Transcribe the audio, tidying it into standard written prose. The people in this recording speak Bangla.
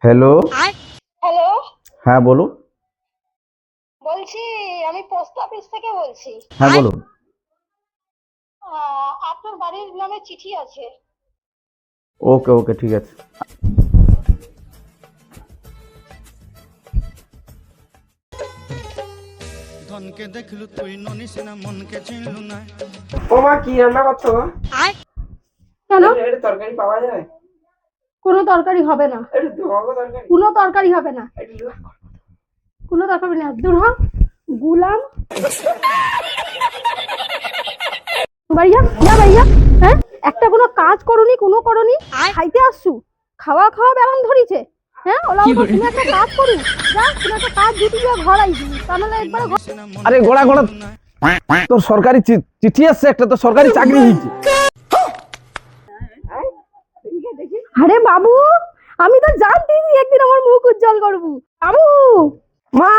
হ্যালো। হ্যালো, হ্যাঁ বলুন। বলছি আমি পোস্ট অফিস থেকে বলছি। হ্যাঁ বলুন। আপনার বাড়ির নামে চিঠি আছে। ওকে ওকে ঠিক আছে। ধনকে দেখলু তুই ননিস না মনকে চিনলু না। ওমা কি রান্না করছো গো? কেন? একটু তরকারি পাওয়া যাবে? কোনো তরকারি হবে না, একটু ধোয়াবো তরকারি। কোনো তরকারি হবে না, একটু কোনো তরকারি না। দূর হ গুলাম। ভাইয়া না ভাইয়া, হ্যাঁ একটা কোনো কাজ করনি, কোনো করনি, খাইতে আসছু, খাওয়া খাওয়া ব্যায়াম ধরিছে। হ্যাঁ ওলা তুমি একটা কাজ করু, যা তুমি একটা কাজ দুটি যা ঘর আইবি, তাহলে একবার আরে গোড়া গোড়া তোর সরকারি চিঠি আসছে, একটা তো সরকারি চাকরি হয়েছে। আরে বাবু, আমি তো জানতেছি একদিন আমার মুখ উজ্জ্বল করবো। বাবু, মা